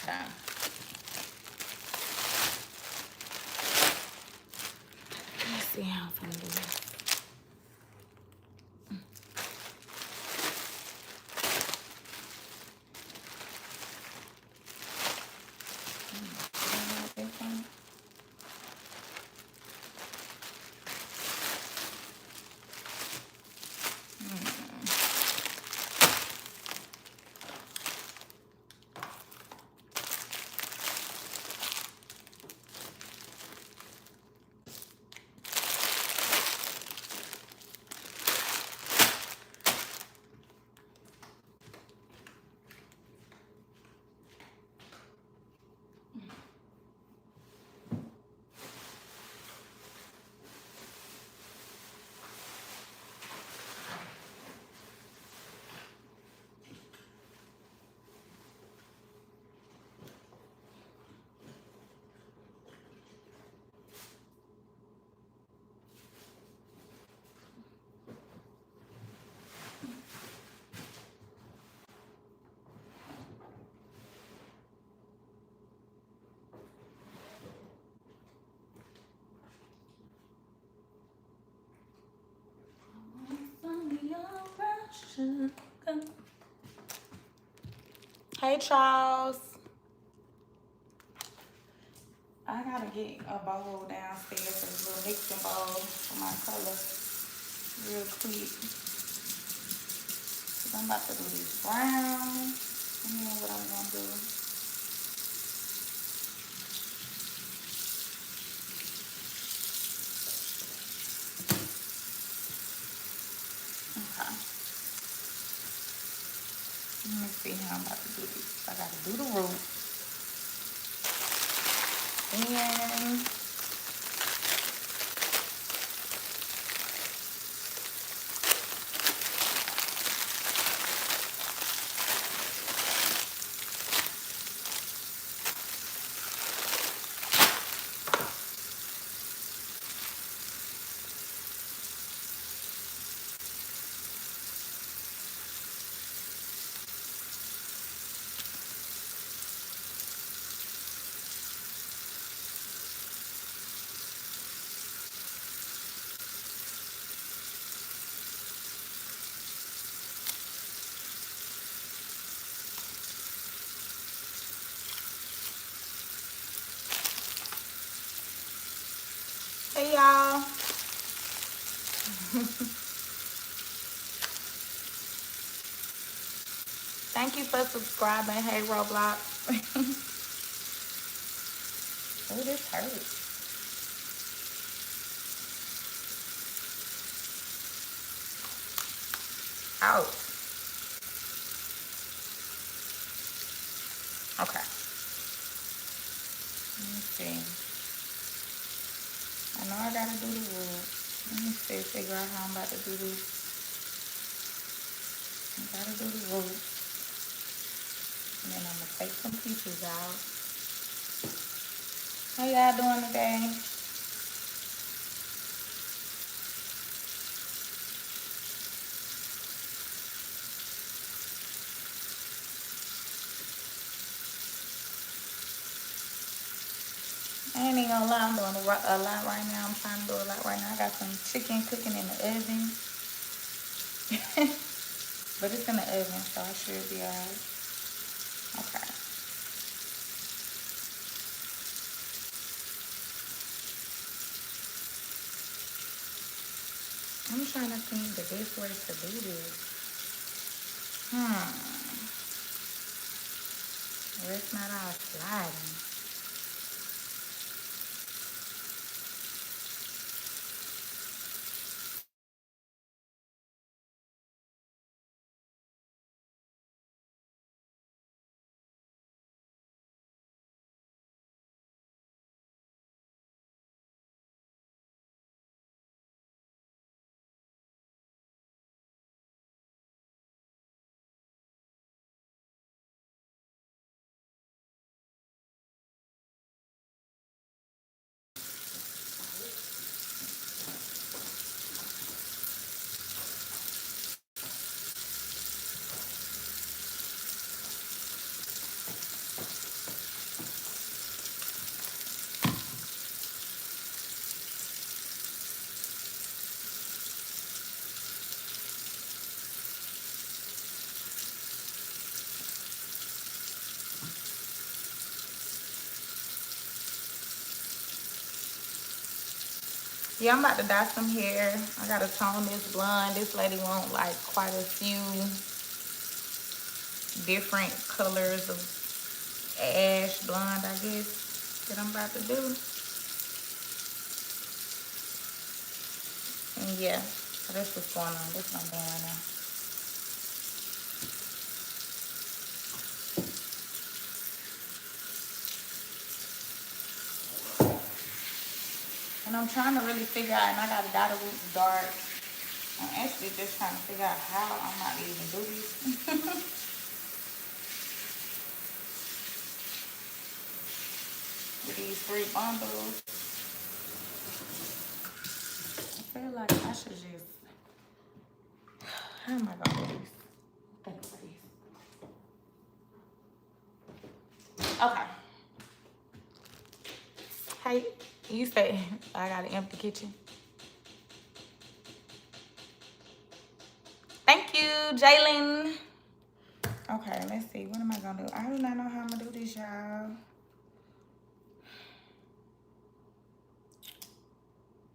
Okay. Let's see how I'm gonna do this. Hey Charles. I gotta get a bowl downstairs, a little mixing bowl for my color real quick. Cause I'm about to do this brown. And then what I'm gonna do. Okay. Let me see how I'm about to do this. I gotta do the root. And hey y'all. Thank you for subscribing. Hey Roblox. Oh, this hurts. Ouch. Okay. Let me see. I know I gotta do the root. Let me see, figure out how I'm about to do this. I gotta do the root. And then I'm gonna take some pieces out. How y'all doing today? I ain't even gonna lie, I'm doing a lot right now. I'm trying to do a lot right now. I got some chicken cooking in the oven. But it's in the oven, so I should be alright. Okay. I'm trying to think the best way to do this. Where it's not all sliding. Yeah, I'm about to dye some hair. I gotta tone this blonde. This lady want like quite a few different colors of ash blonde, I guess, that I'm about to do. And yeah, so that's what's going on. That's what I'm doing right now. And I'm trying to really figure out, and I gotta dye the roots dark. I'm actually just trying to figure out how I'm not even do this. With these 3 bundles. I feel like I should just, how am I gonna do this? Think about this. Okay. Hey, you say I got an empty kitchen. Thank you, Jalen. Okay, let's see. What am I gonna do? I do not know how I'm gonna do this, y'all.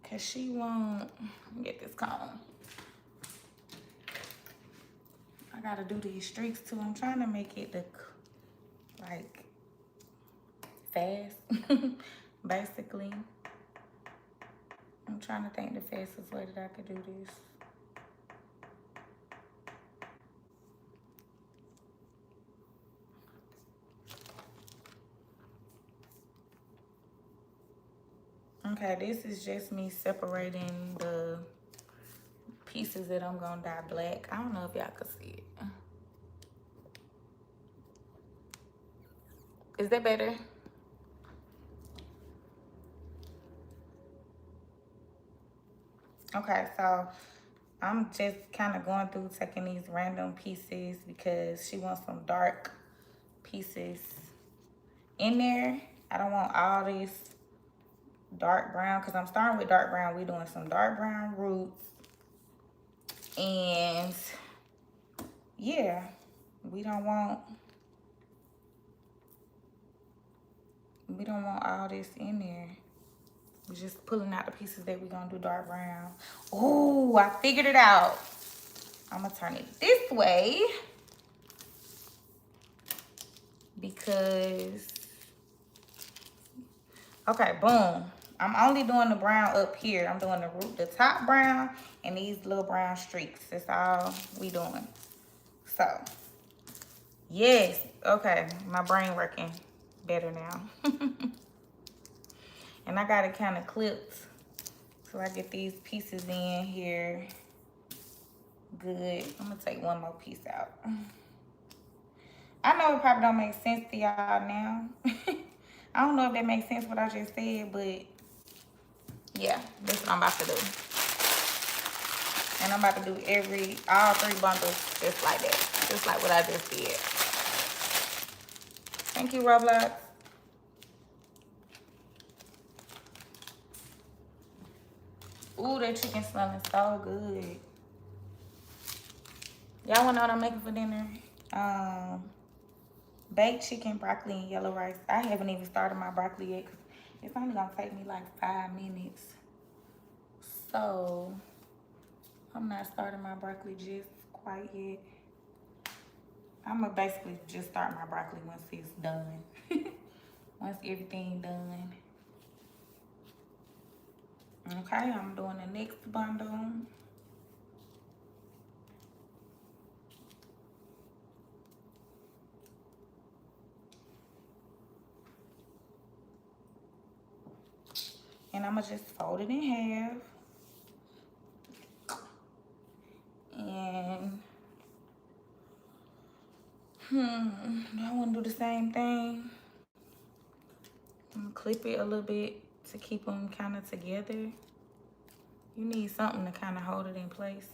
Cause she won't get this comb. I gotta do these streaks too. I'm trying to make it look like fast, basically. I'm trying to think the fastest way that I could do this. Okay, this is just me separating the pieces that I'm gonna dye black. I don't know if y'all can see it. Is that better? Okay, so I'm just kind of going through taking these random pieces because she wants some dark pieces in there. I don't want all this dark brown because I'm starting with dark brown. We're doing some dark brown roots. And yeah, we don't want all this in there. We're just pulling out the pieces that we're gonna do dark brown. Oh, I figured it out. I'm gonna turn it this way because, okay, boom. I'm only doing the brown up here. I'm doing the top brown and these little brown streaks. That's all we doing. So, yes, okay, my brain working better now. And I got it kind of clipped so I get these pieces in here good. I'm gonna take one more piece out. I know it probably don't make sense to y'all now. I don't know if that makes sense what I just said, but yeah, that's what I'm about to do. And I'm about to do all 3 bundles just like that. Just like what I just did. Thank you, Roblox. Ooh, that chicken smelling so good. Y'all wanna know what I'm making for dinner? Baked chicken, broccoli, and yellow rice. I haven't even started my broccoli yet because it's only gonna take me like 5 minutes. So I'm not starting my broccoli just quite yet. I'm gonna basically just start my broccoli once it's done. Once everything done. Okay, I'm doing the next bundle. And I'm gonna just fold it in half. And do I wanna do the same thing? I'm gonna clip it a little bit to keep them kind of together. You need something to kind of hold it in place.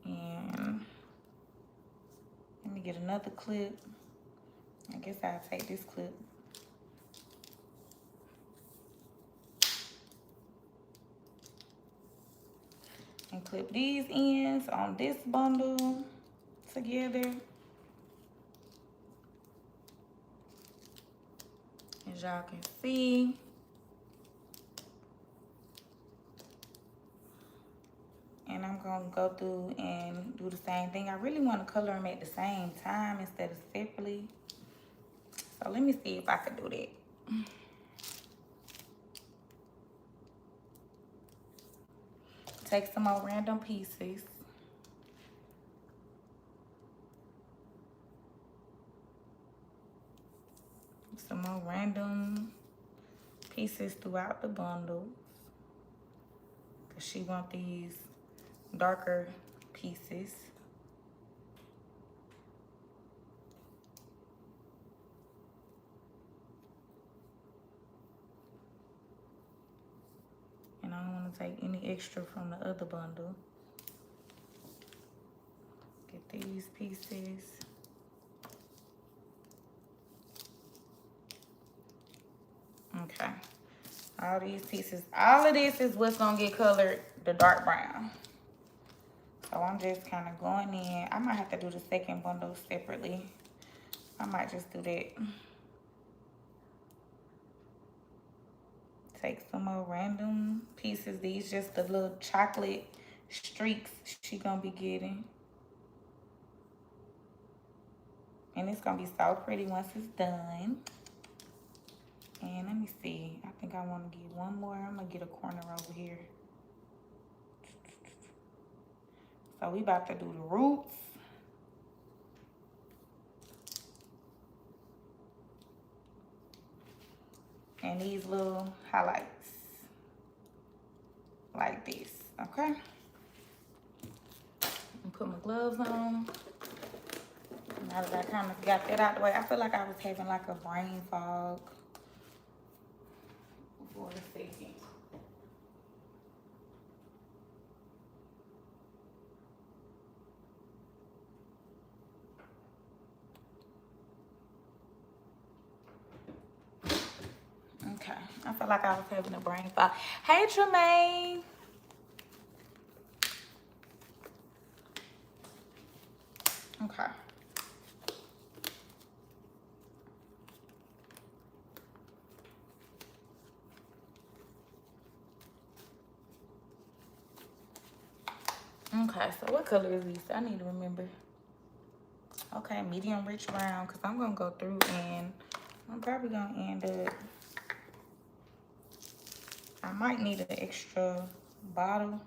And let me get another clip. I guess I'll take this clip. And clip these ends on this bundle together. As y'all can see. gonna go through and do the same thing. I really want to color them at the same time instead of separately. So let me see if I can do that. Take some more random pieces. Some more random pieces throughout the bundle. Because she want these darker pieces. And I don't want to take any extra from the other bundle. Get these pieces. Okay. All these pieces. All of this is what's going to get colored the dark brown. So I'm just kind of going in. I might have to do the second bundle separately. I might just do that. Take some more random pieces. These just the little chocolate streaks she gonna be getting. And it's gonna be so pretty once it's done. And let me see. I think I want to get one more. I'm gonna get a corner over here. So we about to do the roots. And these little highlights. Like this, okay? And put my gloves on. Now that I kind of got that out the way, I feel like I was having like a brain fog for a second. Okay, I feel like I was having a brain fog. Hey, Tremaine. Okay. Okay, so what color is this? I need to remember. Okay, medium rich brown, because I'm going to go through and I'm probably going to end up, I might need an extra bottle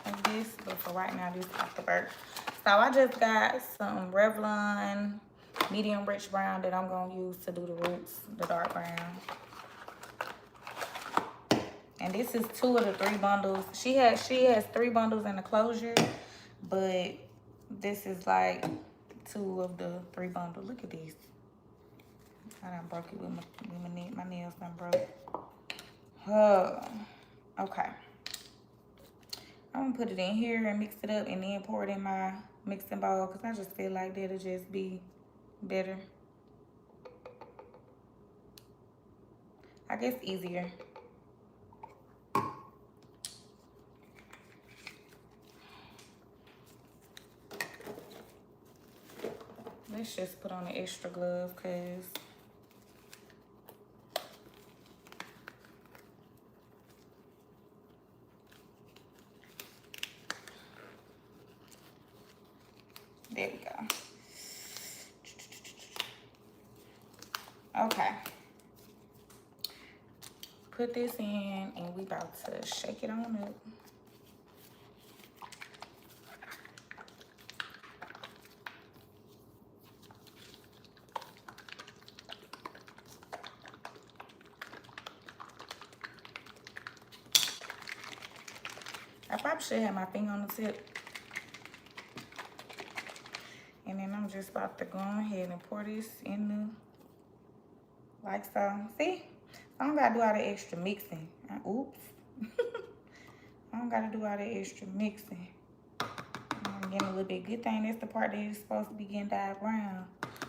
of this, but for right now, this is off the bird. So I just got some Revlon medium rich brown that I'm going to use to do the roots, the dark brown. And this is 2 of the 3 bundles. She has 3 bundles in the closure, but this is like 2 of the 3 bundles. Look at these. I done broke it with my nails done broke. Okay. I'm gonna put it in here and mix it up and then pour it in my mixing bowl because I just feel like that'll just be better. I guess easier. Let's just put on an extra glove because there we go. Okay. Put this in and we about to shake it on up. I probably should have my finger on the tip. And then I'm just about to go ahead and pour this in the, like so. See? I don't gotta do all the extra mixing. Oops. I don't gotta do all the extra mixing. I'm getting a little bit. Good thing that's the part that is supposed to be getting dyed brown.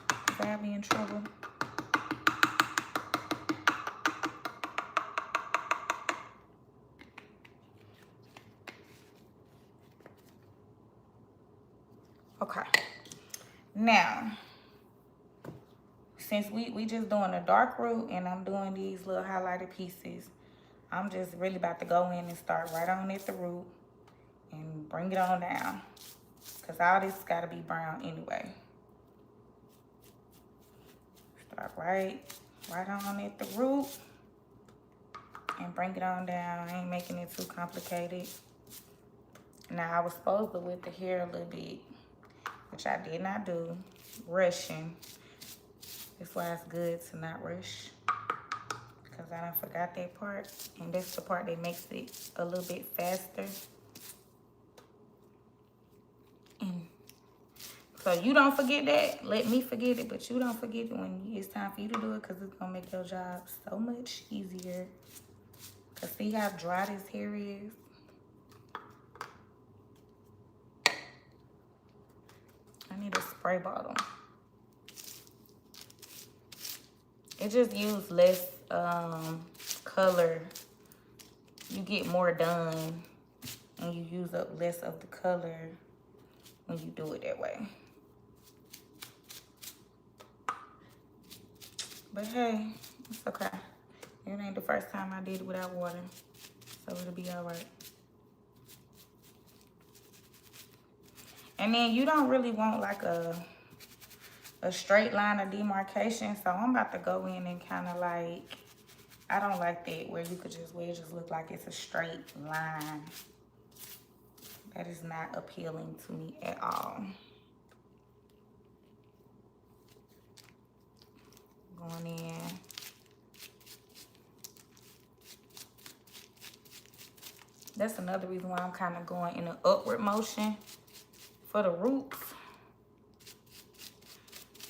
Because I'll be in trouble. Okay. Now, since we just doing a dark root and I'm doing these little highlighted pieces, I'm just really about to go in and start right on at the root and bring it on down. Because all this got to be brown anyway. Start right on at the root and bring it on down. I ain't making it too complicated. Now, I was supposed to wet the hair a little bit, which I did not do. Rushing. That's why it's good to not rush. Because I done forgot that part. And that's the part that makes it a little bit faster. And so you don't forget that. Let me forget it, but you don't forget it when it's time for you to do it, because it's going to make your job so much easier. Because see how dry this hair is? I need a spray bottle. It just uses less color. You get more done and you use up less of the color when you do it that way. But hey, it's okay. It ain't the first time I did it without water, so it'll be all right. And then you don't really want like a straight line of demarcation, so I'm about to go in and kind of like, I don't like that where you could just, where it just look like it's a straight line. That is not appealing to me at all. Going in. That's another reason why I'm kind of going in an upward motion for the roots.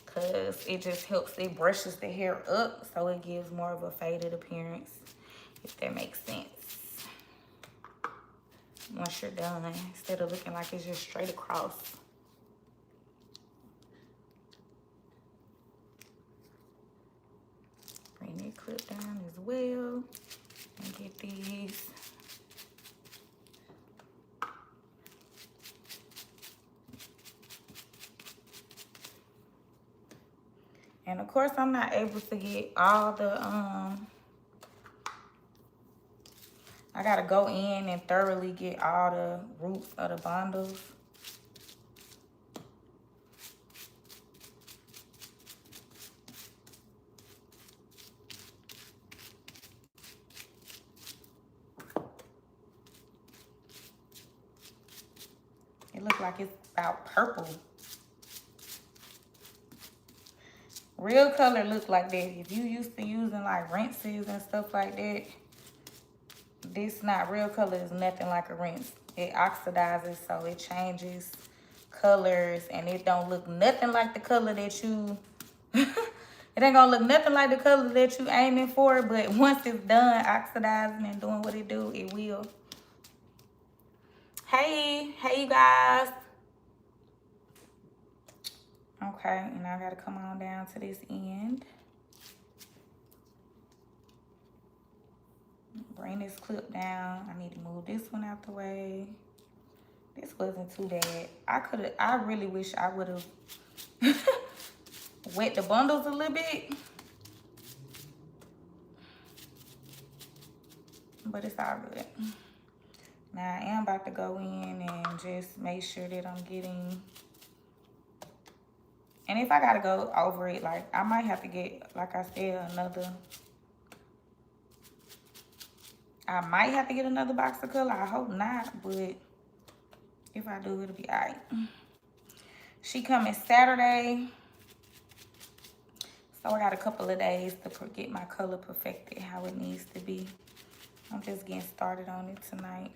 Because it just helps, it brushes the hair up so it gives more of a faded appearance, if that makes sense. Once you're done, instead of looking like it's just straight across. Bring that clip down as well and get these. And of course, I'm not able to get all the, I gotta go in and thoroughly get all the roots of the bundles. It looks like it's about purple. Real color look like that. If you used to using like rinses and stuff like that, this not real color is nothing like a rinse. It oxidizes, so it changes colors, and it don't look nothing like the color that you it ain't gonna look nothing like the color that you aiming for, but once it's done oxidizing and doing what it do, it will. Hey you guys. Okay, and I gotta come on down to this end. Bring this clip down. I need to move this one out the way. This wasn't too bad. I really wish I would have wet the bundles a little bit. But it's all good. Now I am about to go in and just make sure that I'm getting, and if I gotta go over it, like I might have to get, like I said, I might have to get another box of color. I hope not, but if I do, it'll be all right. She coming Saturday, so I got a couple of days to get my color perfected how it needs to be. I'm just getting started on it tonight.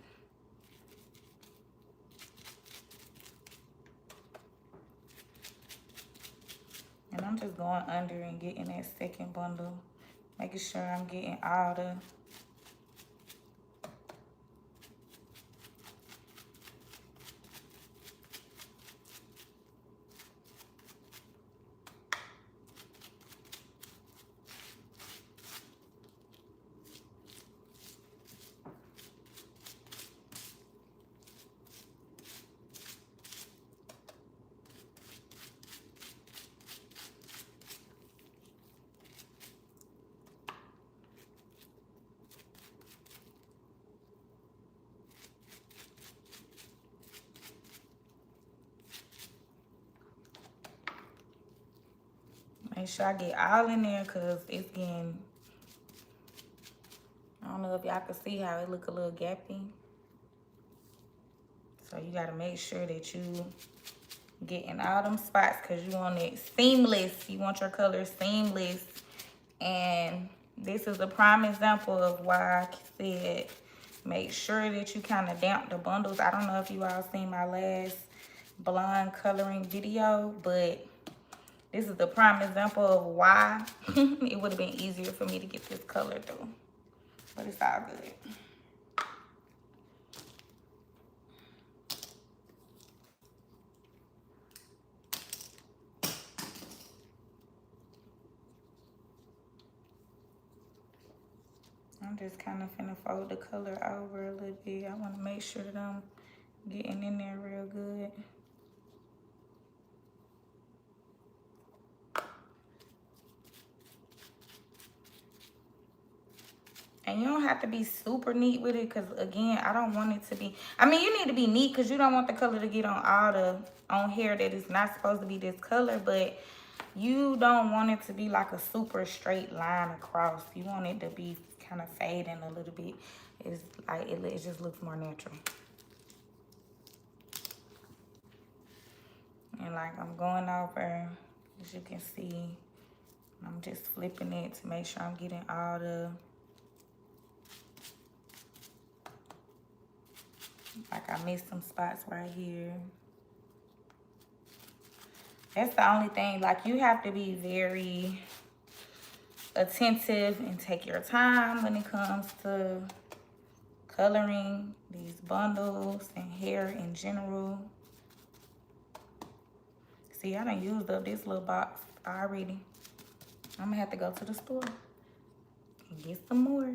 And I'm just going under and getting that second bundle, making sure I'm getting all the Make sure I get all in there because it's getting, I don't know if y'all can see how it look a little gappy. So you gotta make sure that you get in all them spots because you want it seamless. You want your color seamless. And this is a prime example of why I said make sure that you kind of damp the bundles. I don't know if you all seen my last blonde coloring video, but this is the prime example of why it would have been easier for me to get this color through. But it's all good. I'm just kind of finna fold the color over a little bit. I want to make sure that I'm getting in there real good. And you don't have to be super neat with it because, again, I don't want it to be... I mean, you need to be neat because you don't want the color to get on all the... on hair that is not supposed to be this color, but you don't want it to be like a super straight line across. You want it to be kind of fading a little bit. It's like it just looks more natural. And like I'm going over, as you can see, I'm just flipping it to make sure I'm getting all the... Like I missed some spots right here. That's the only thing. Like you have to be very attentive and take your time when it comes to coloring these bundles and hair in general. See, I done used up this little box already. I'm gonna have to go to the store and get some more.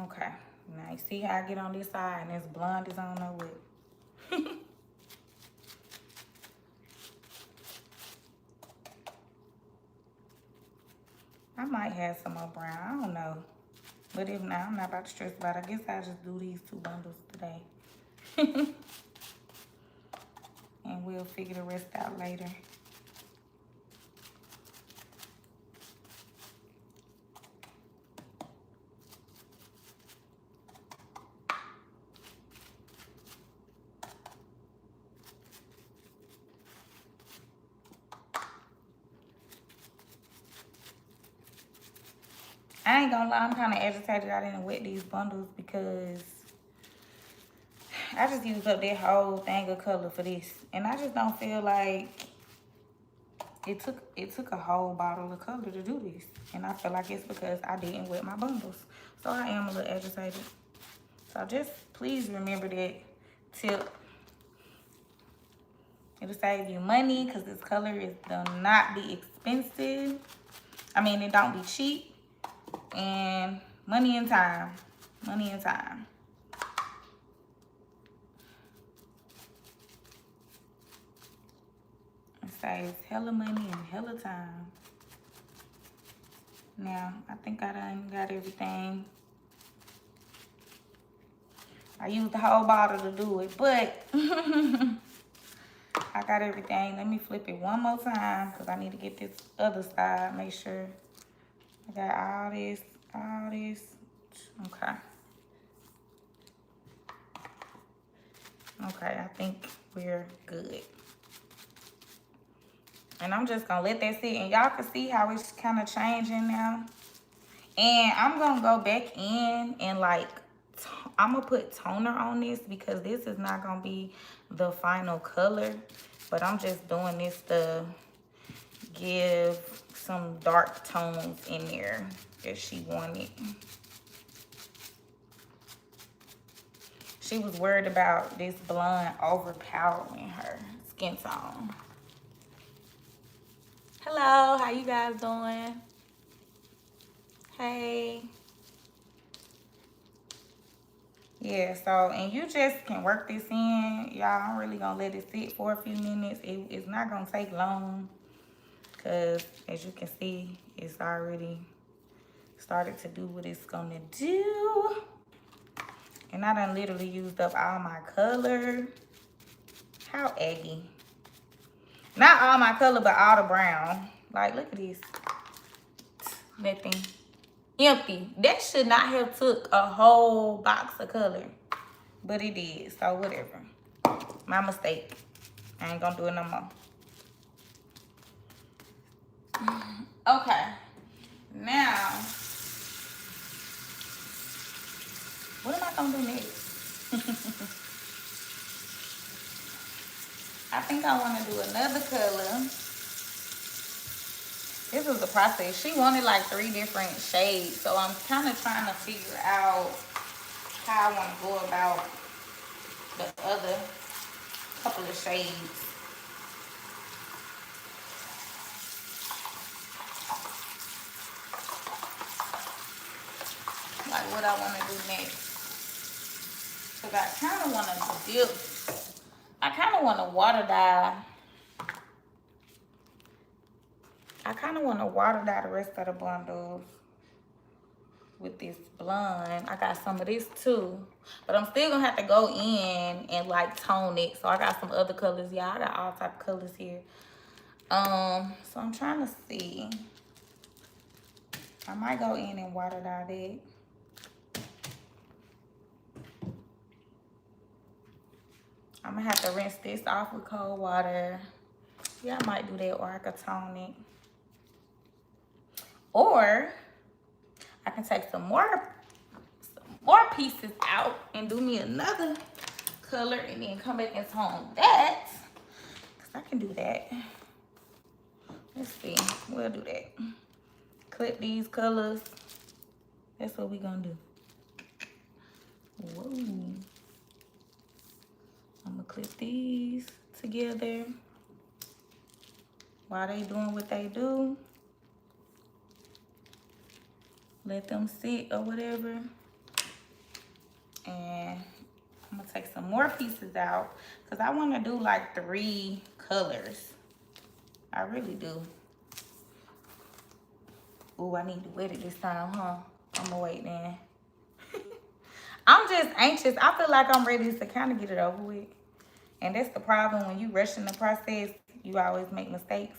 Okay, now you see how I get on this side and this blonde is on there with. I might have some more brown, I don't know. But if not, I'm not about to stress about it. I guess I'll just do these two bundles today. And we'll figure the rest out later. I ain't gonna lie, I'm kind of agitated I didn't wet these bundles because I just used up that whole thing of color for this. And I just don't feel like it took a whole bottle of color to do this. And I feel like it's because I didn't wet my bundles. So I am a little agitated. So just please remember that tip. It'll save you money because this color do not be expensive. I mean, it don't be cheap. And money and time. Money and time. It saves hella money and hella time. Now, I think I done got everything. I used the whole bottle to do it, but I got everything. Let me flip it one more time because I need to get this other side. Make sure I got all this, all this. Okay. Okay, I think we're good. And I'm just gonna let that sit. And y'all can see how it's kind of changing now. And I'm gonna go back in and like, I'm gonna put toner on this because this is not gonna be the final color. But I'm just doing this to give some dark tones in there that she wanted. She was worried about this blonde overpowering her skin tone. Hello, how you guys doing? Hey. Yeah, so, and you just can work this in. Y'all, I'm really gonna let it sit for a few minutes. It's not gonna take long. because as you can see, it's already started to do what it's gonna do. And I done literally used up all my color. How eggy. Not all my color, but all the brown. Like, look at this. Nothing. Empty. That should not have took a whole box of color. But it did, so whatever. My mistake. I ain't gonna do it no more. Okay. Now, what am I gonna do next? I think I wanna do another color. This was the process. She wanted like 3 different shades, so I'm kind of trying to figure out how I want to go about the other couple of shades. Like what I want to do next. Because I kind of want to dip. I kind of want to water dye. I kind of want to water dye the rest of the bundles with this blonde. I got some of this too, but I'm still gonna have to go in and like tone it. So I got some other colors. Yeah, I got all type of colors here. So I'm trying to see. I might go in and water dye that. I'm gonna have to rinse this off with cold water. Yeah, I might do that, or I could tone it. Or I can take some more pieces out and do me another color and then come back and tone that. Cause I can do that. Let's see, we'll do that. Clip these colors. That's what we gonna do. Whoa. I'm gonna clip these together while they doing what they do. Let them sit or whatever. And I'm gonna take some more pieces out because I want to do like 3 colors. I really do. Ooh, I need to wet it this time, huh? I'm gonna wait then. I'm just anxious. I feel like I'm ready to kind of get it over with. And that's the problem when you rush in the process, you always make mistakes.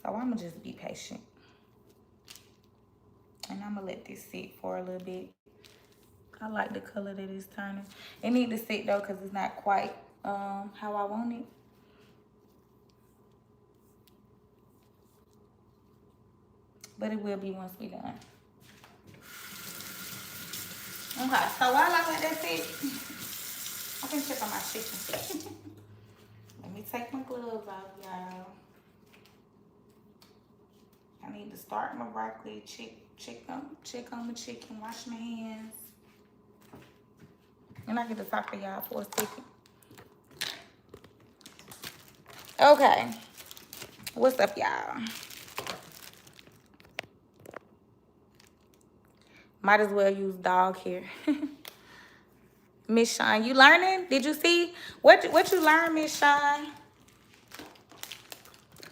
So I'm gonna just be patient. And I'm gonna let this sit for a little bit. I like the color that it's turning. It need to sit though, because it's not quite how I want it. But it will be once we done. Okay, so while I let that sit, I can check on my chicken. Let me take my gloves off, y'all. I need to start my broccoli, check on my chicken, wash my hands. And I get to talk to y'all for a second. Okay. What's up, y'all? Might as well use dog hair. Miss Shine, you learning? Did you see? What you learned, Miss Shine?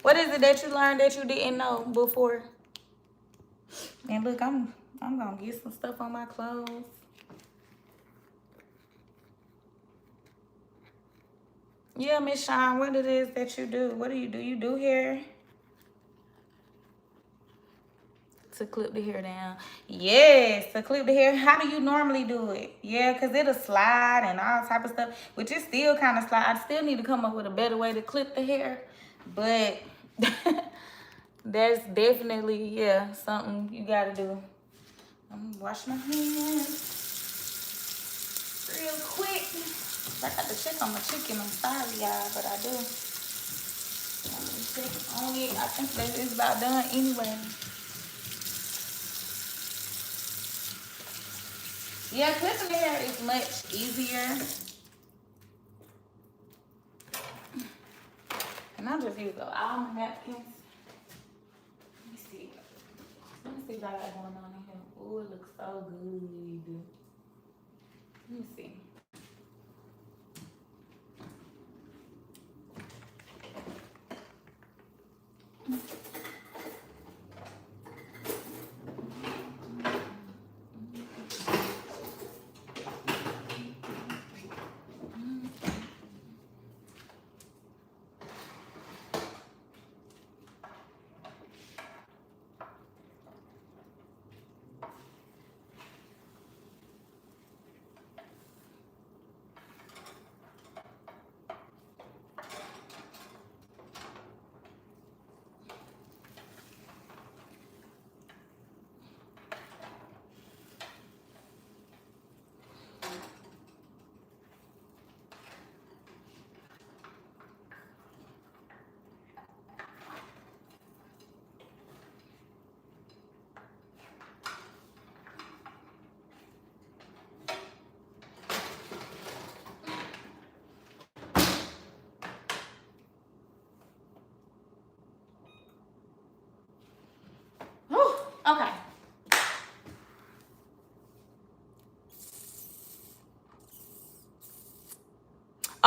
What is it that you learned that you didn't know before? And look, I'm gonna get some stuff on my clothes. Yeah, Miss Shine, what it is that you do? What do? You do hair? To clip the hair down. Yes, to clip the hair. How do you normally do it? Yeah, because it'll slide and all type of stuff, which is still kind of slide. I still need to come up with a better way to clip the hair. But that's definitely, yeah, something you got to do. I'm going to wash my hands real quick. I got to check on my chicken. I'm sorry, y'all, but I do. Let me check on it. I think that is about done anyway. Yeah, clipping the hair is much easier. And I'll just use all my napkins. Let me see. Let me see what I got going on in here. Oh, it looks so good. Let me see.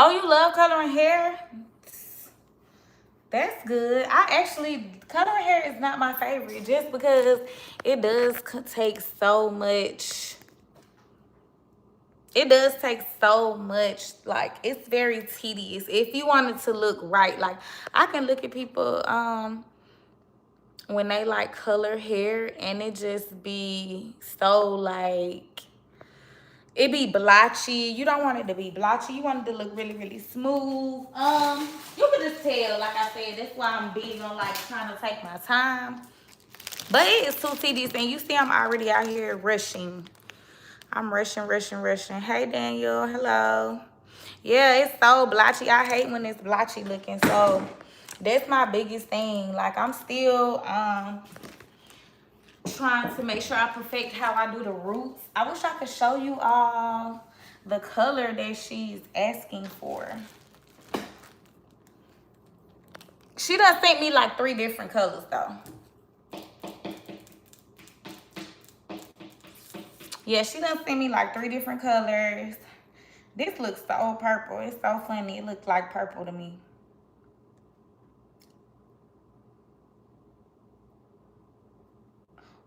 Oh, you love coloring hair? That's good. Coloring hair is not my favorite just because it does take so much. It does take so much. Like, it's very tedious. If you want it to look right, like, I can look at people when they like color hair and it just be so like, it be blotchy. You don't want it to be blotchy. You want it to look really, really smooth. You can just tell, like I said, that's why I'm big on like trying to take my time. But it is too tedious, and you see I'm already out here rushing. I'm rushing, rushing, rushing. Hey, Daniel, hello. Yeah, it's so blotchy. I hate when it's blotchy looking. So that's my biggest thing. Like, I'm still trying to make sure I perfect how I do the roots. I wish I could show you all the color that she's asking for. She done sent me like 3 different colors though. Yeah, she done sent me like 3 different colors. This looks so purple. It's so funny. It looks like purple to me.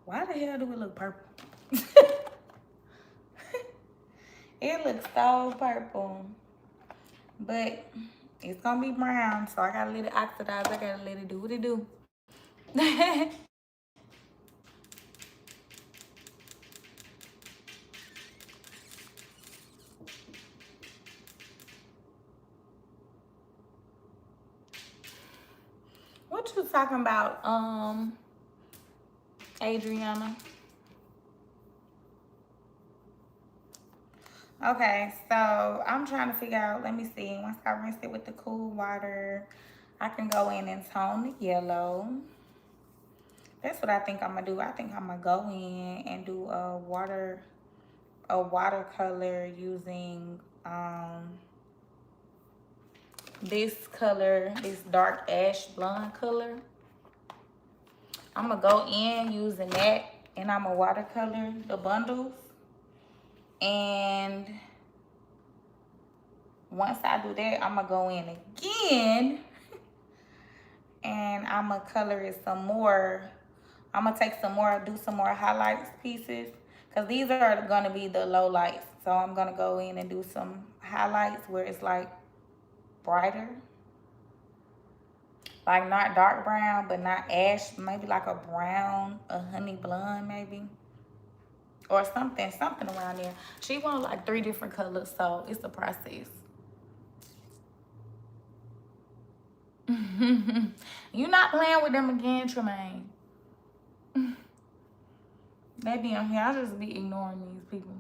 Why the hell do it look purple? It looks so purple. But it's gonna be brown, so I gotta let it oxidize. I gotta let it do what it do. What you talking about, Adriana? Okay, so I'm trying to figure out, let me see. Once I rinse it with the cool water, I can go in and tone the yellow. That's what I think I'm gonna do. I think I'm gonna go in and do a watercolor using this color, this dark ash blonde color. I'm gonna go in using that, and I'm gonna watercolor the bundles. And once I do that, I'm gonna go in again and I'm gonna color it some more. I'm gonna take some more, do some more highlights pieces, because these are gonna be the low lights. So I'm gonna go in and do some highlights where it's like brighter. Like not dark brown, but not ash, maybe like a brown, a honey blonde maybe. Or something around there. She wanted like 3 different colors, so it's a process. You not playing with them again, Tremaine. They be on here. I just be ignoring these people.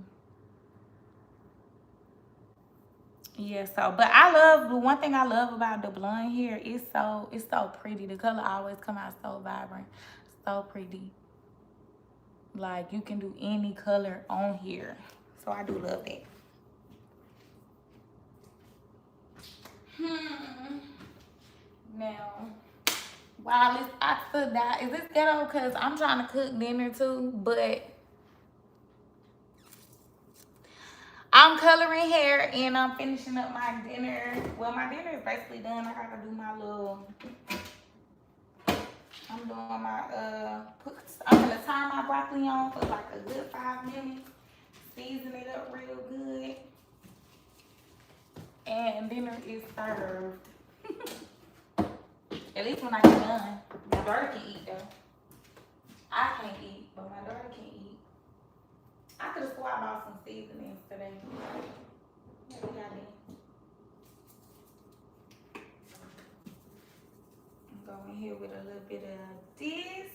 Yeah, so but the one thing I love about the blonde hair is it's so pretty. The color always come out so vibrant, so pretty. Like, you can do any color on here. So I do love that. Now, while it's oxidized, is this ghetto? Because I'm trying to cook dinner too, but I'm coloring hair and I'm finishing up my dinner. Well, my dinner is basically done. I gotta do my little, I'm doing my, I'm gonna turn my broccoli on for like a good 5 minutes. Season it up real good. And dinner is served. At least when I get done. My daughter can eat though. I can't eat, but my daughter can eat. I could have swore I bought some seasonings today. Maybe I did. I'm going here with a little bit of this.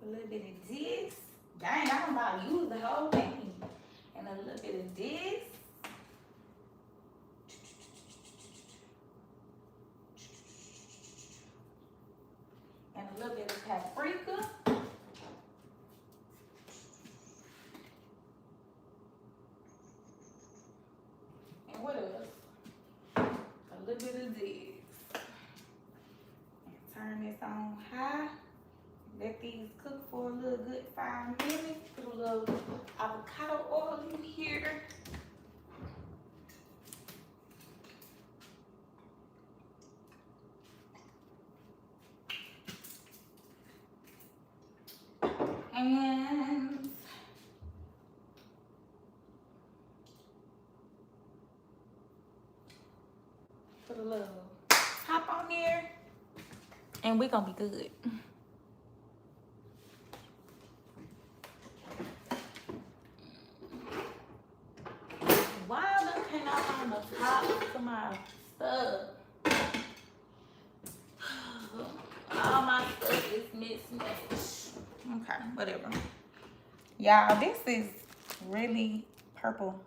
A little bit of this. Dang, I'm about to use the whole thing. And a little bit of this. And a little bit of paprika. And what else? A little bit of this. And turn this on high. Let these cook for a little good 5 minutes. Put a little avocado oil in here. And we gonna be good. Why can't I find the top to my stuff? All my stuff is mismatched. Okay, whatever. Y'all, this is really purple.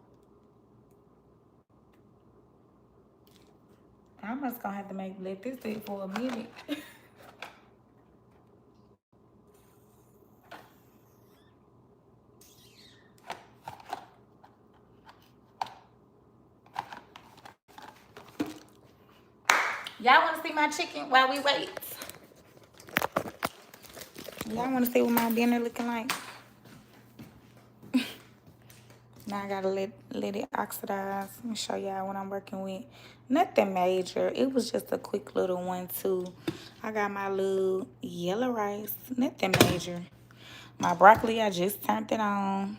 I'm just gonna have to let this sit for a minute. Y'all wanna see my chicken while we wait? Y'all wanna see what my dinner looking like? Now I gotta let it oxidize. Let me show y'all what I'm working with. Nothing major. It was just a quick little 1-2. I got my little yellow rice. Nothing major. My broccoli, I just turned it on.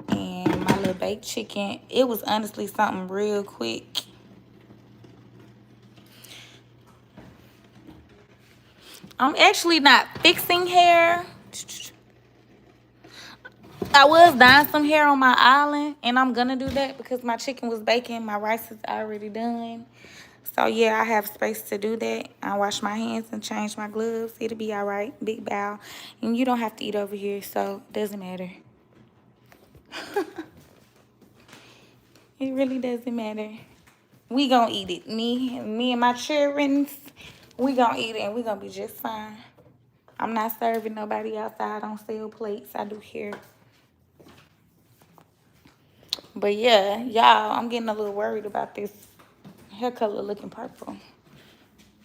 And my little baked chicken. It was honestly something real quick. I'm actually not fixing hair. I was dyeing some hair on my island, and I'm gonna do that because my chicken was baking. My rice is already done. So yeah, I have space to do that. I wash my hands and change my gloves. It'll be all right. Big bow. And you don't have to eat over here, so it doesn't matter. It really doesn't matter. We gonna eat it. Me and my children, we gonna eat it, and we gonna be just fine. I'm not serving nobody outside. I don't sell plates. I do hair. But yeah, y'all, I'm getting a little worried about this hair color looking purple.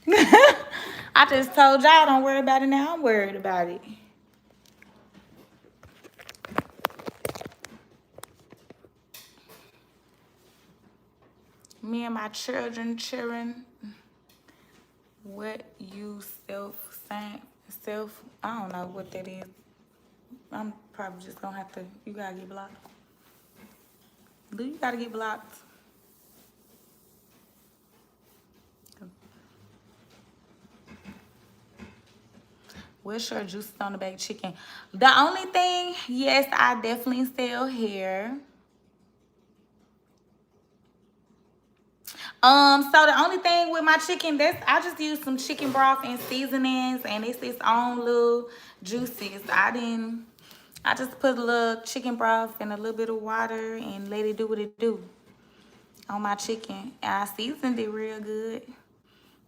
I just told y'all don't worry about it now. I'm worried about it. Me and my children, what you I don't know what that is. I'm probably just gonna have to, you gotta get blocked. Do you gotta get blocked? What's your juices on the baked chicken? The only thing, yes, I definitely sell hair. So the only thing with my chicken, I just use some chicken broth and seasonings, and it's its own little juices. I just put a little chicken broth and a little bit of water and let it do what it do on my chicken. And I seasoned it real good.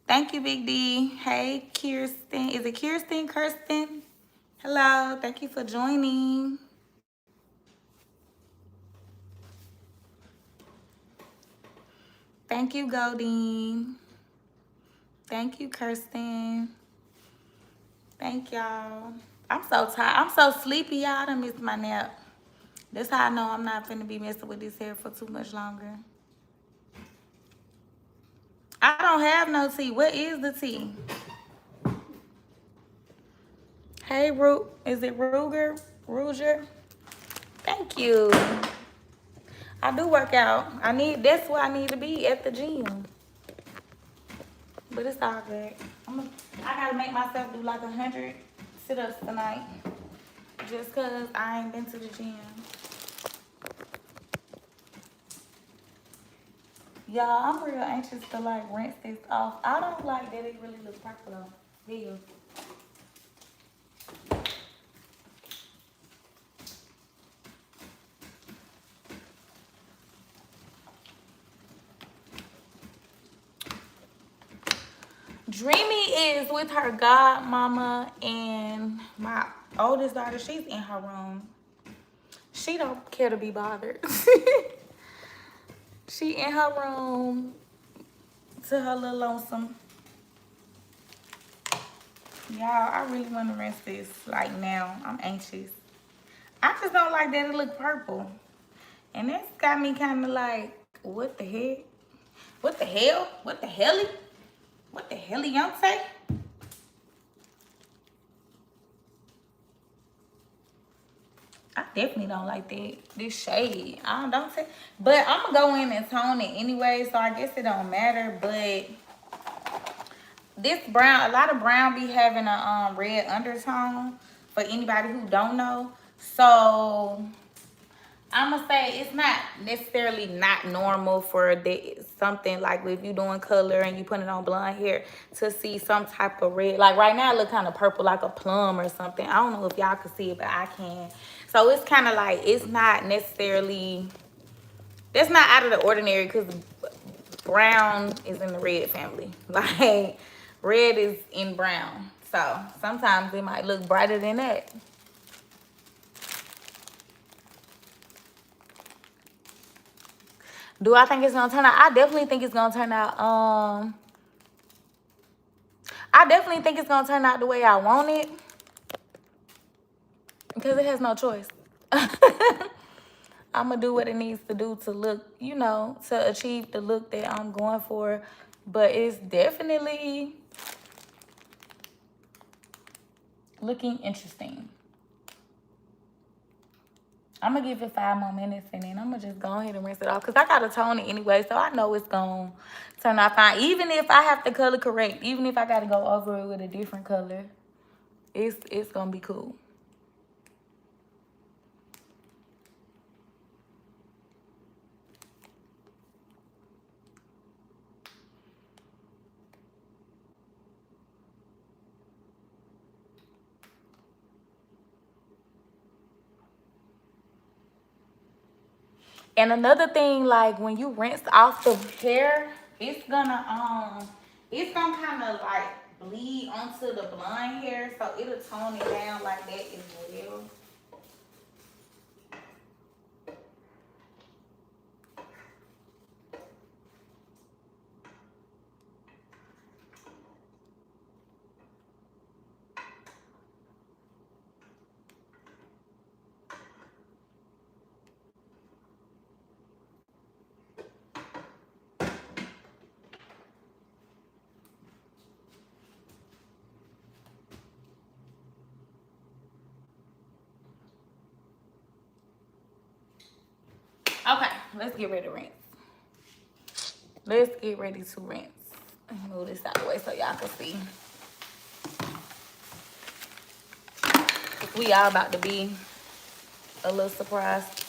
Thank you, Big D. Hey, Kirsten. Is it Kirsten? Kirsten? Hello. Thank you for joining. Thank you, Goldine. Thank you, Kirsten. Thank y'all. I'm so tired. I'm so sleepy, y'all. I done missed my nap. That's how I know I'm not finna be messing with this hair for too much longer. I don't have no tea. What is the tea? Hey, is it Ruger? Thank you. I do work out. That's where I need to be, at the gym. But it's all good. I gotta make myself do like 100 sit-ups tonight. Just cause I ain't been to the gym. Y'all, I'm real anxious to like rinse this off. I don't like that it really looks purple though. Yeah. Dreamy is with her godmama, and my oldest daughter, she's in her room. She don't care to be bothered. She in her room to her little lonesome. Y'all, I really want to rinse this like now. I'm anxious. I just don't like that it look purple. And that's got me kind of like, what the heck? What the hell? What the helly? What the helly, young say? I definitely don't like this shade. I don't say, but I'm gonna go in and tone it anyway, so I guess it don't matter. But This brown, a lot of brown be having a red undertone for anybody who don't know. So I'm gonna say it's not necessarily not normal for something like if you doing color and you putting on blonde hair to see some type of red. Like right now it look kind of purple like a plum or something. I don't know if y'all can see it, but I can. So it's kind of like, it's not necessarily, that's not out of the ordinary because brown is in the red family. Like red is in brown. So sometimes it might look brighter than that. Do I think it's gonna turn out? I definitely think it's gonna turn out. I definitely think it's gonna turn out the way I want it because it has no choice. I'm gonna do what it needs to do to look, you know, to achieve the look that I'm going for. But it's definitely looking interesting. I'm gonna give it 5 more minutes and then I'm gonna just go ahead and rinse it off because I gotta tone it anyway, so I know it's gonna turn out fine. Even if I have to color correct, even if I gotta go over it with a different color, it's gonna be cool. And another thing, like when you rinse off the hair, it's gonna kind of like bleed onto the blonde hair, so it'll tone it down like that as well. Okay, let's get ready to rinse. Let's get ready to rinse. Let me move this out of the way so y'all can see. We all about to be a little surprised.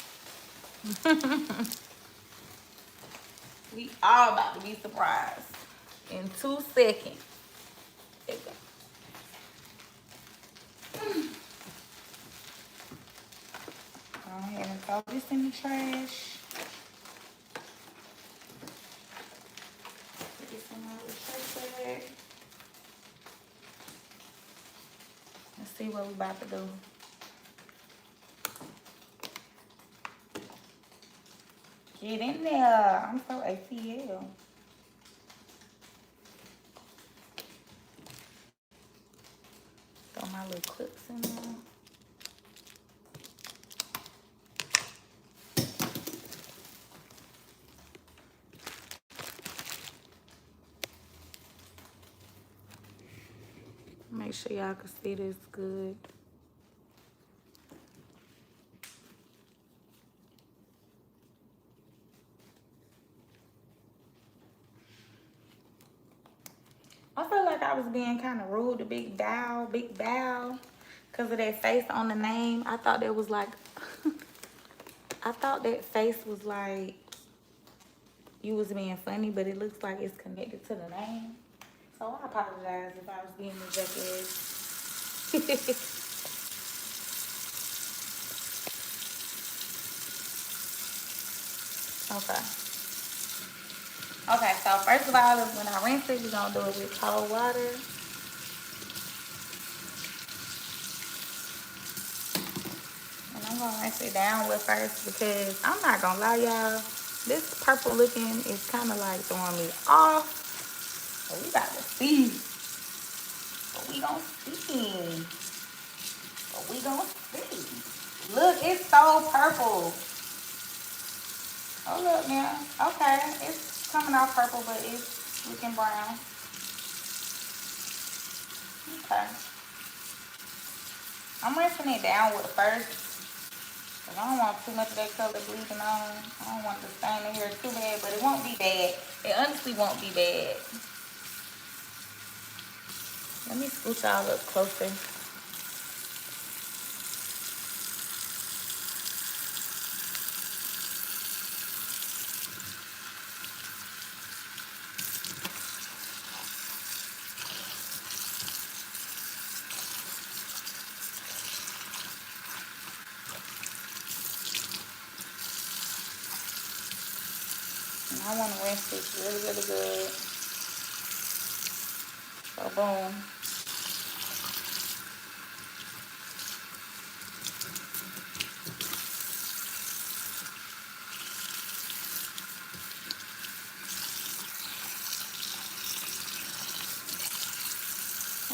We all about to be surprised in 2 seconds. There we go. Go ahead and throw this in the trash. Put this in my little trash bag. Let's see what we about to do. Get in there. I'm so ATL. Throw my little clips in there. Make sure y'all can see this good. I feel like I was being kind of rude to Big Bow, because of that face on the name. I thought that was like, I thought that face was like, you was being funny, but it looks like it's connected to the name. So I apologize if I was being a jackass. Okay. Okay, so first of all, when I rinse it, we're gonna do it with cold water. And I'm gonna rinse it down with first because I'm not gonna lie, y'all. This purple looking is kind of like throwing me off. So we got to see. What we gonna see? What we gonna see? Look, it's so purple. Oh, look now. Okay, it's coming off purple, but it's looking brown. Okay. I'm rinsing it down with first. Cause I don't want too much of that color bleeding on. I don't want to stain the hair too bad, but it won't be bad. It honestly won't be bad. Let me scooch y'all up closer. And I want to rinse this really, really good. So boom.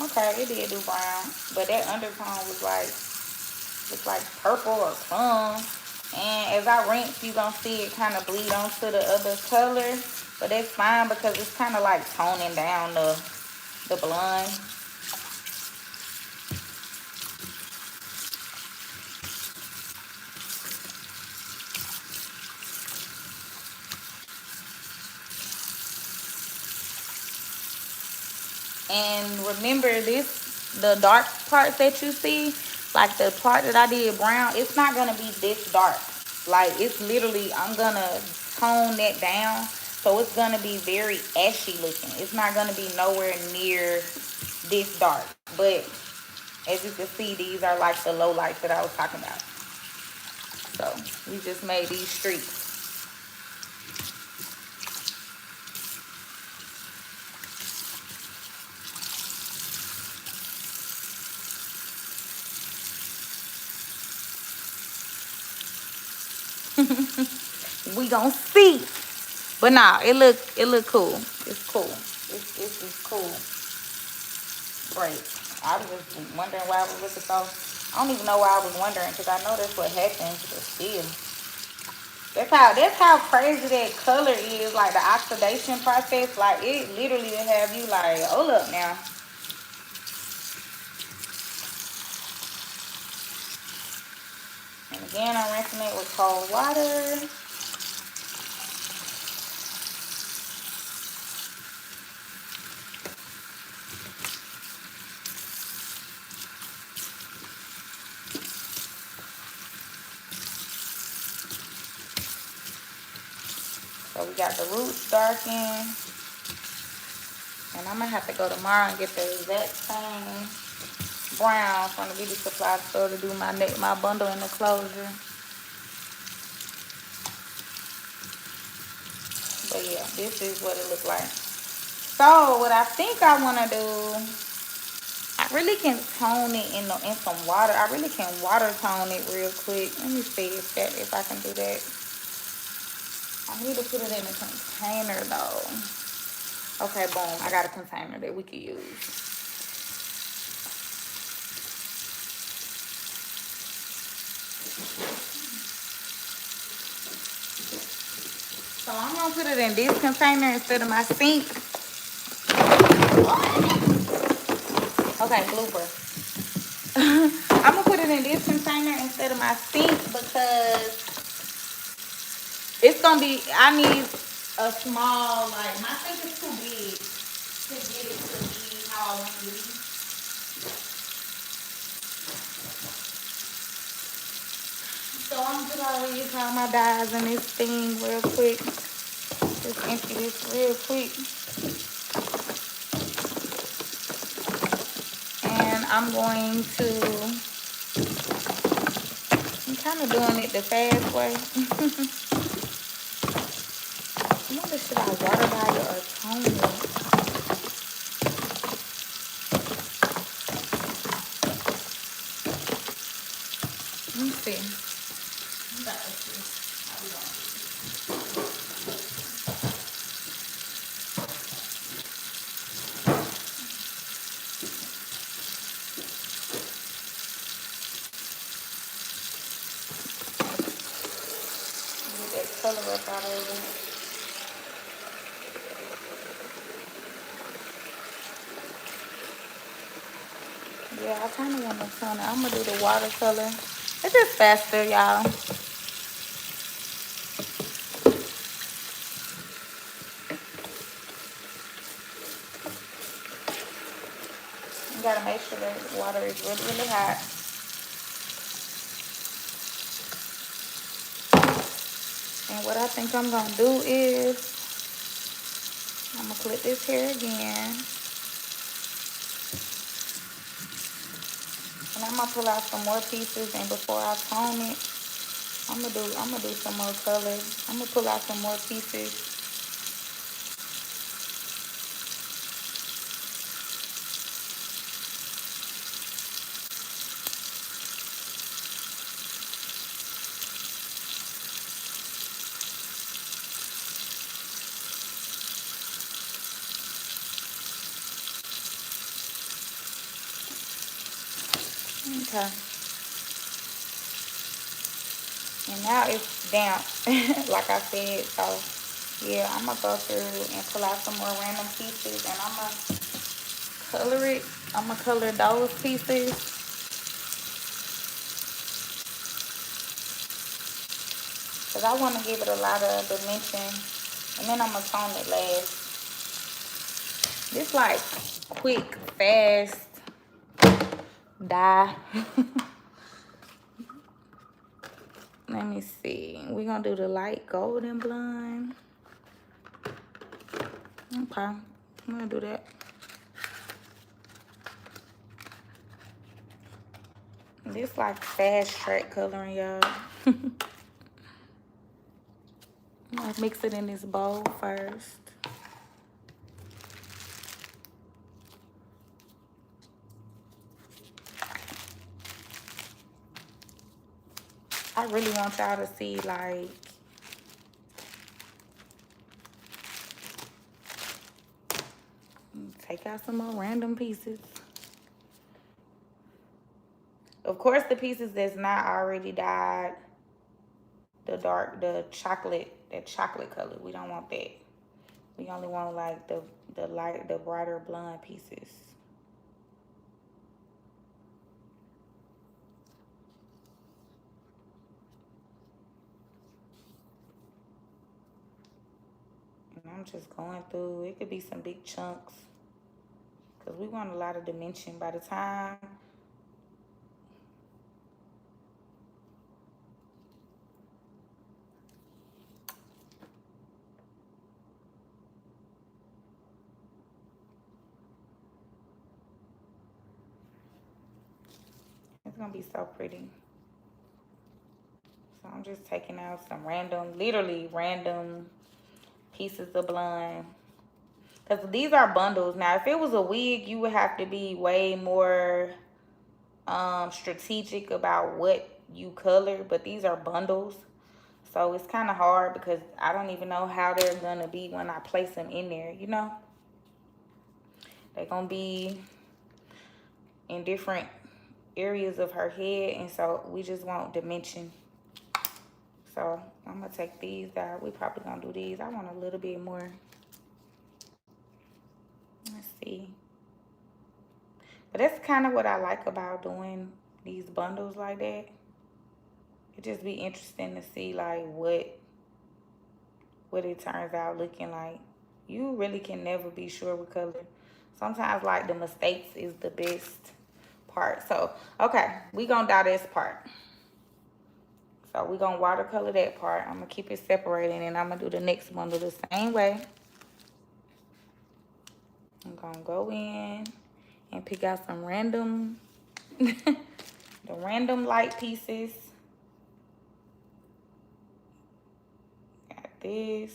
Okay, it did do brown, but that undertone was like purple or plum. And as I rinse, you gonna see it kind of bleed onto the other color, but that's fine because it's kind of like toning down the blonde. And remember this, the dark parts that you see, like the part that I did brown, it's not gonna be this dark. Like it's literally, I'm gonna tone that down. So it's gonna be very ashy looking. It's not gonna be nowhere near this dark. But as you can see, these are like the low lights that I was talking about. So we just made these streaks. We gonna see. But nah, it look cool. It's cool. It's just cool. Great. I was just wondering why I was looking so. I don't even know why I was wondering because I know that's what happens. But still, that's how crazy that color is. Like the oxidation process. Like it literally will have you like, hold up now. And again, I'm rinsing it with cold water. So we got the roots darkened. And I'm gonna have to go tomorrow and get the exact same brown from the beauty supply store to do my bundle and the closure. But yeah, this is what it looks like. So what I think I want to do, I really can tone it in some water. I really can water tone it real quick. Let me see if I can do that. I need to put it in a container though. Okay, boom. I got a container that we could use. So I'm gonna put it in this container instead of my sink. Okay, blooper. I'm gonna put it in this container instead of my sink because it's gonna be, I need a small, like my sink is too big to get it to be how I want it to be. So I'm just gonna use all my dyes in this thing real quick. Just empty this real quick. And I'm going to, I'm kind of doing it the fast way. I wonder, should I water dye it or tone it? Let me see. How we gonna get that color up out of it? Yeah, I kind of want to tone it. I'm going to do the watercolor. It's just faster, y'all. You gotta make sure that the water is really, really hot. And what I think I'm gonna do is I'm gonna clip this hair again. And I'm gonna pull out some more pieces, and before I tone it, I'm gonna do some more color. I'm gonna pull out some more pieces. Okay. And now it's damp, like I said. So yeah, I'm gonna go through and pull out some more random pieces, and I'm gonna color it. I'm gonna color those pieces. Because I want to give it a lot of dimension. And then I'm going to tone it last. This like quick, fast dye. Let me see. We're going to do the light golden blonde. Okay. I'm going to do that. This like fast track coloring, y'all. I'll mix it in this bowl first. I really want y'all to see like take out some more random pieces. Of course, the pieces that's not already dyed, the chocolate, that chocolate color, we don't want that. We only want like the brighter blonde pieces. And I'm just going through, it could be some big chunks because we want a lot of dimension by the time it's gonna be so pretty. So I'm just taking out some random, literally random pieces of blonde. Because these are bundles. Now, if it was a wig, you would have to be way more strategic about what you color. But these are bundles. So it's kind of hard because I don't even know how they're going to be when I place them in there, you know? They're going to be in different areas of her head. And so we just want dimension. So I'm going to take these out. We probably going to do these. I want a little bit more. Let's see. But that's kind of what I like about doing these bundles like that. It just be interesting to see like what it turns out looking like. You really can never be sure with color. Sometimes like the mistakes is the best part. So okay, we gonna dye this part. So we gonna watercolor that part. I'm gonna keep it separated, and I'm gonna do the next bundle the same way. I'm gonna go in and pick out some random the random light pieces. Got this.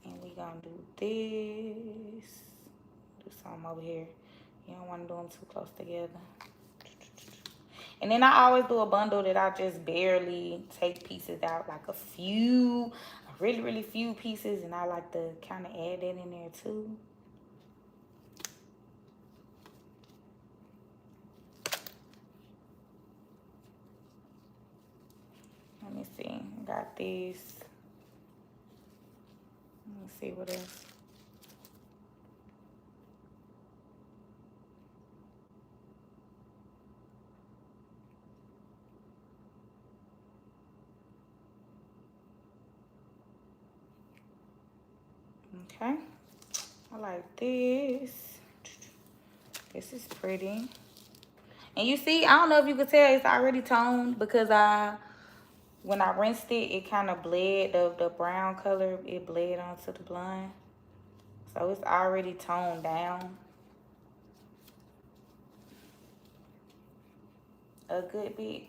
And we gonna do this. Do some over here. You don't want to do them too close together. And then I always do a bundle that I just barely take pieces out, like a few, really, really few pieces, and I like to kind of add that in there too. Let me see, I got this. Let me see what else. Okay. I like this. This is pretty. And you see, I don't know if you could tell it's already toned because when I rinsed it, it kind of bled, the brown color, it bled onto the blonde. So it's already toned down a good bit.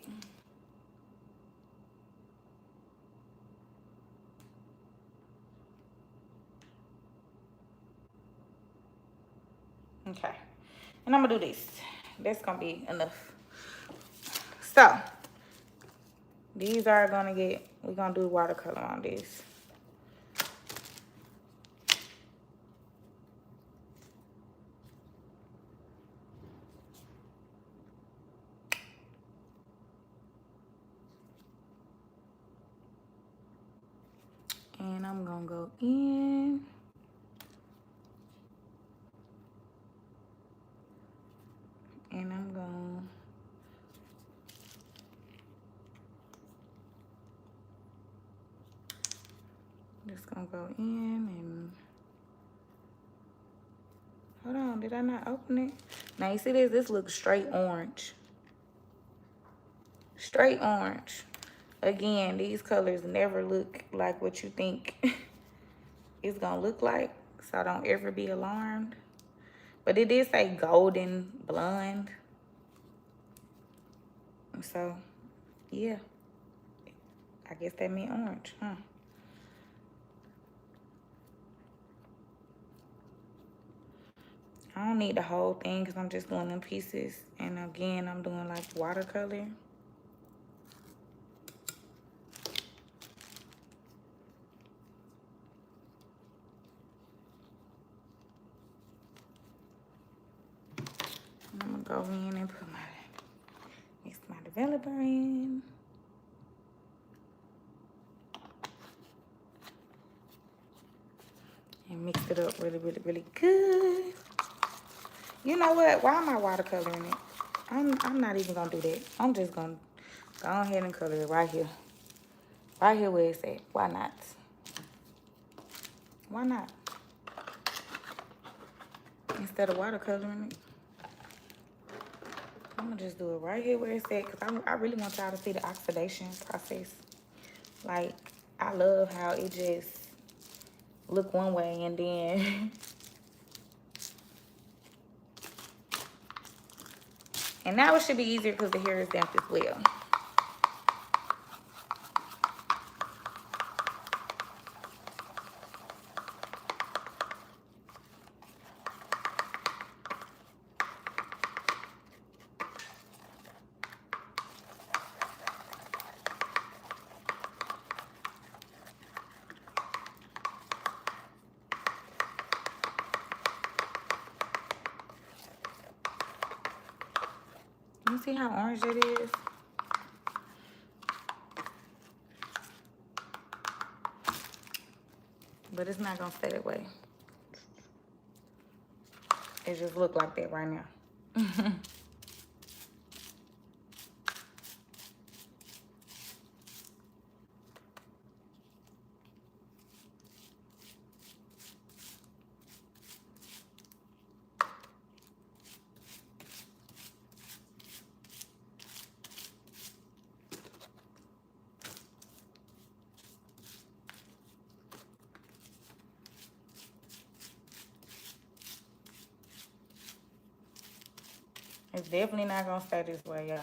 Okay. And I'm gonna do this. That's gonna be enough. So, these are gonna we're gonna do watercolor on this. And I'm gonna go in. And I'm gonna just gonna go in and hold on, did I not open it? Now you see this? This looks straight orange. Straight orange. Again, these colors never look like what you think it's gonna look like, so don't ever be alarmed. But it did say golden blonde. So, yeah. I guess that meant orange, huh? I don't need the whole thing because I'm just doing them pieces. And again, I'm doing like watercolor. And I'm gonna go in and put mix my developer in. And mix it up really, really, really good. You know what? Why am I watercoloring it? I'm not even gonna do that. I'm just gonna go ahead and color it right here. Right here where it's at. Why not? Why not? Instead of watercoloring it. I'm gonna just do it right here where it's at because I really want y'all to see the oxidation process. Like, I love how it just look one way and then and now it should be easier because the hair is damp as well. You see how orange it is? But it's not gonna stay that way. It just look like that right now. It's definitely not gonna stay this way, y'all.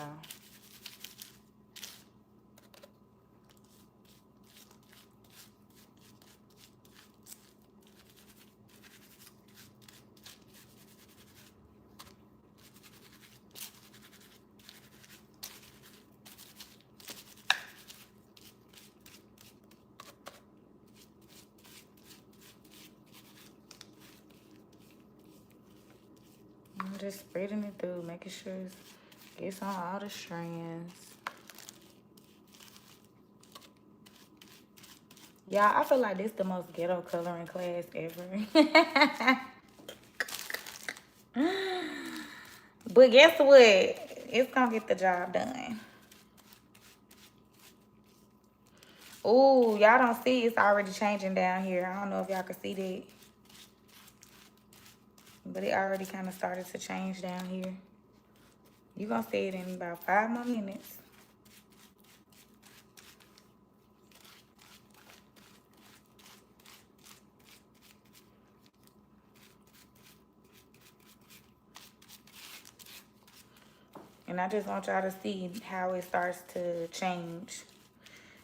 I'm just spreading it through, making sure it's on all the strands. Y'all, I feel like this the most ghetto coloring class ever. But guess what? It's gonna get the job done. Ooh, y'all don't see it's already changing down here. I don't know if y'all can see that. But it already kind of started to change down here. You're going to see it in about 5 more minutes. And I just want y'all to see how it starts to change.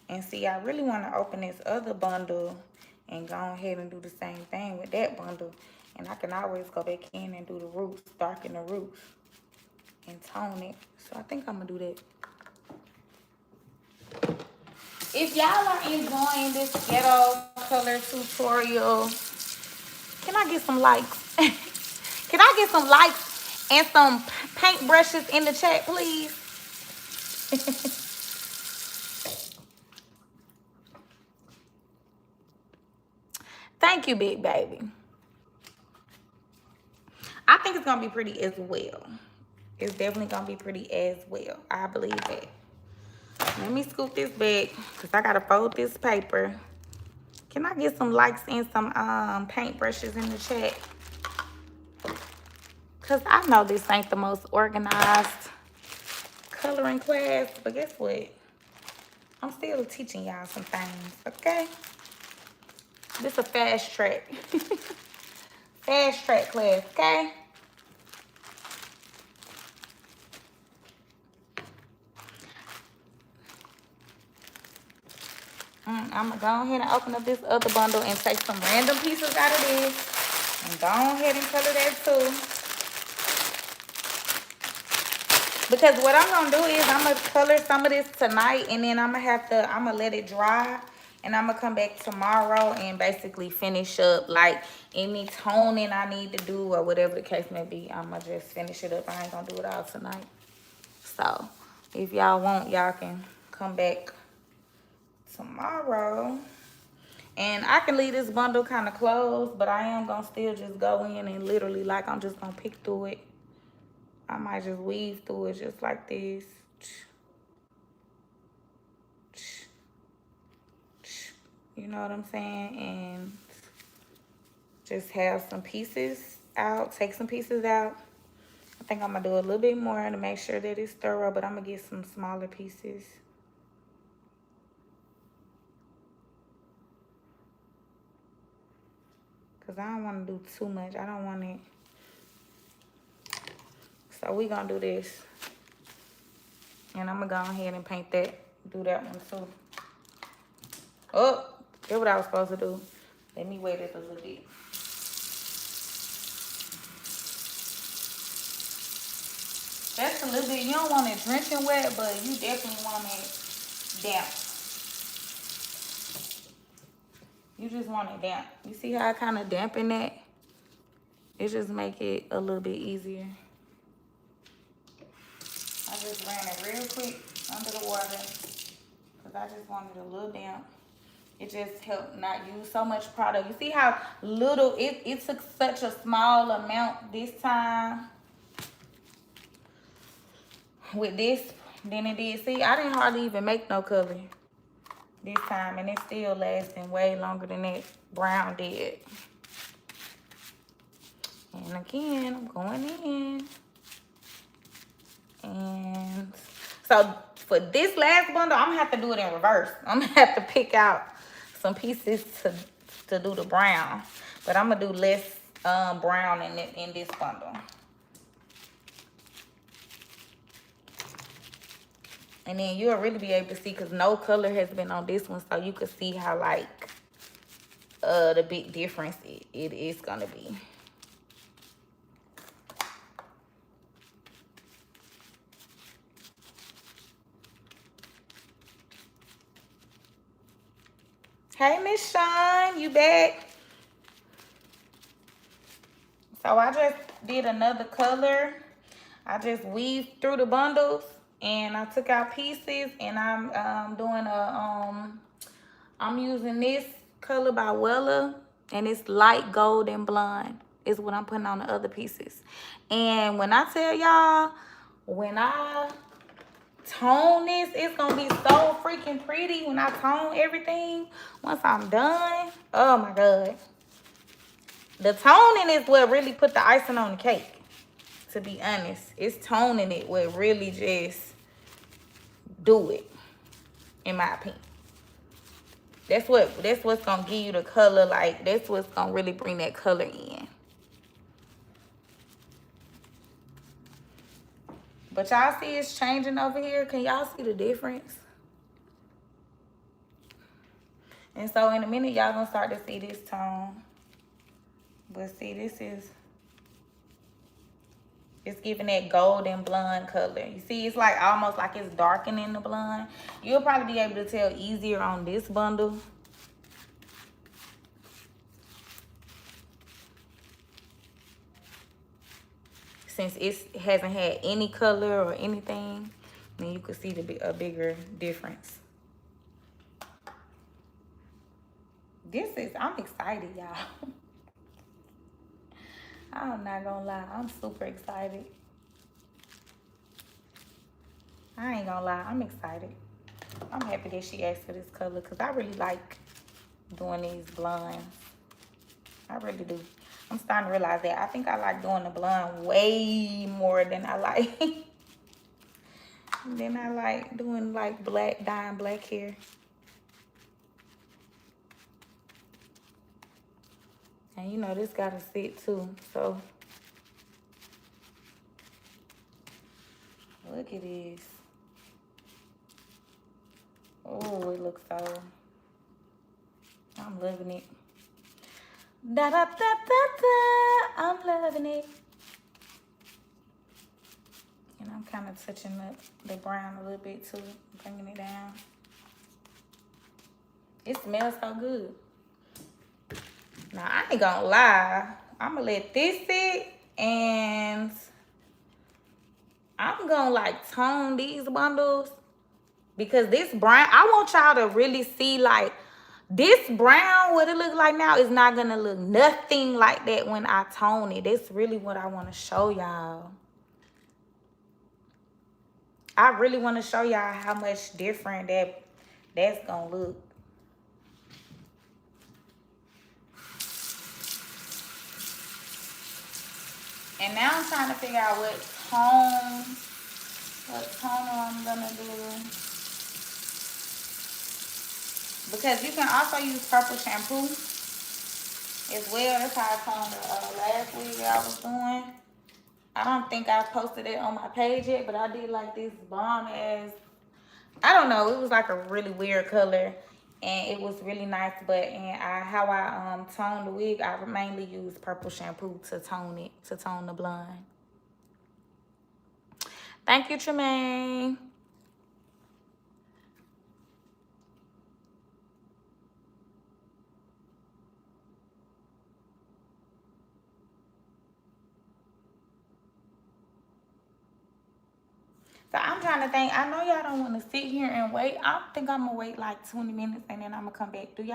And see, I really want to open this other bundle and go ahead and do the same thing with that bundle. And I can always go back in and do the roots, darken the roots, and tone it. So I think I'm going to do that. If y'all are enjoying this ghetto color tutorial, can I get some likes? Can I get some likes and some paint brushes in the chat, please? Thank you, big baby. I think it's going to be pretty as well. It's definitely going to be pretty as well. I believe that. Let me scoop this back because I got to fold this paper. Can I get some likes and some paint brushes in the chat? Because I know this ain't the most organized coloring class, but guess what? I'm still teaching y'all some things, okay? This is a fast track. Fast track class, okay? I'm going to go ahead and open up this other bundle and take some random pieces out of this. And go ahead and color that too. Because what I'm going to do is I'm going to color some of this tonight. And then I'm going to let it dry. And I'm going to come back tomorrow and basically finish up like any toning I need to do or whatever the case may be. I'm going to just finish it up. I ain't going to do it all tonight. So if y'all want, y'all can come back tomorrow. And I can leave this bundle kind of closed, but I am going to still just go in and literally like I'm just going to pick through it. I might just weave through it just like this. You know what I'm saying? And just have some pieces out, take some pieces out. I think I'm going to do a little bit more to make sure that it's thorough, but I'm going to get some smaller pieces. Because I don't want to do too much. I don't want it. So we're going to do this. And I'm going to go ahead and paint that. Do that one too. Oh, that's what I was supposed to do. Let me wait it a little bit. Just a little bit. You don't want it drenching wet, but you definitely want it damp. You just want it damp. You see how I kind of dampen that? It just make it a little bit easier. I just ran it real quick under the water because I just wanted a little damp. It just helped not use so much product. You see how little, it took such a small amount this time with this than it did. See, I didn't hardly even make no color this time, and it's still lasting way longer than that brown did. And again, I'm going in. And so for this last bundle, I'm gonna have to do it in reverse. I'm gonna have to pick out some pieces to do the brown, but I'm gonna do less brown in this bundle. And then you'll really be able to see because no color has been on this one, so you can see how like the big difference it is gonna be. Hey, Miss Sean, you back? So I just did another color. I just weaved through the bundles and I took out pieces, and I'm doing I'm using this color by Wella, and it's light gold and blonde is what I'm putting on the other pieces. And when I tell y'all, when I tone this. It's gonna be so freaking pretty when I tone everything. Once I'm done, oh my God. The toning is what really put the icing on the cake. To be honest, it's toning it what really just do it, in my opinion. That's what's gonna give you the color. Like, that's what's gonna really bring that color in. But y'all see it's changing over here. Can y'all see the difference? And so in a minute, y'all gonna start to see this tone. But see, it's giving that golden blonde color. You see, it's like almost like it's darkening the blonde. You'll probably be able to tell easier on this bundle. Since it hasn't had any color or anything, then you can see a bigger difference. I'm excited, y'all. I'm not gonna lie, I'm super excited. I ain't gonna lie, I'm excited. I'm happy that she asked for this color because I really like doing these blondes. I really do. I'm starting to realize that. I think I like doing the blonde way more than I like doing like dyeing black hair. And you know, this gotta sit too, so look at this. Oh, it looks so, I'm loving it. Da da da da da, I'm loving it. And I'm kind of touching the brown a little bit too, bringing it down. It smells so good. Now, I ain't gonna lie. I'm gonna let this sit and I'm gonna like tone these bundles because this brown, I want y'all to really see like this brown, what it look like now is not gonna look nothing like that when I tone it. That's really what I wanna show y'all. I really wanna show y'all how much different that's gonna look. And now I'm trying to figure out what toner I'm gonna do. Because you can also use purple shampoo as well. That's how I toned the last wig that I was doing. I don't think I posted it on my page yet, but I did like this bomb ass, I don't know, it was like a really weird color. And it was really nice, but how I toned the wig, I mainly used purple shampoo to tone it, to tone the blonde. Thank you, Tremaine. So I'm trying to think. I know y'all don't want to sit here and wait. I think I'm going to wait like 20 minutes and then I'm going to come back. Would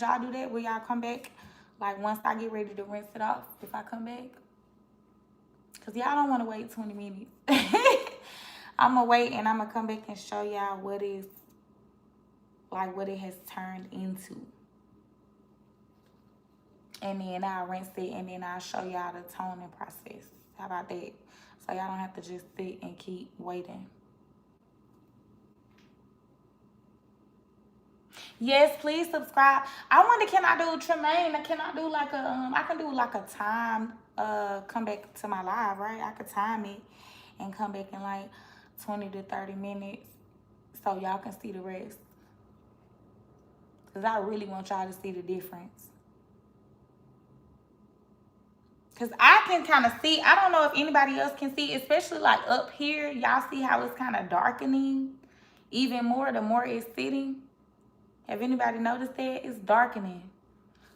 y'all do that? Will y'all come back like once I get ready to rinse it off if I come back? Because y'all don't want to wait 20 minutes. I'm going to wait and I'm going to come back and show y'all what it has turned into. And then I'll rinse it and then I'll show y'all the toning process. How about that? So y'all don't have to just sit and keep waiting. Yes, please subscribe. I wonder, can I do Tremaine? Can I do like I can do like a time, come back to my live, right? I could time it and come back in like 20 to 30 minutes so y'all can see the rest. Because I really want y'all to see the difference. Because I can kind of see, I don't know if anybody else can see, especially like up here. Y'all see how it's kind of darkening even more the more it's sitting? Have anybody noticed that? It's darkening.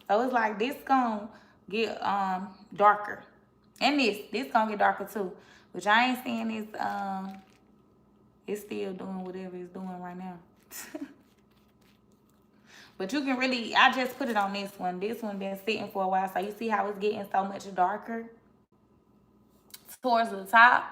So it's like this gonna get darker. And this gonna get darker too. Which I ain't saying it's still doing whatever it's doing right now. But you can really, I just put it on this one. This one been sitting for a while. So you see how it's getting so much darker towards the top.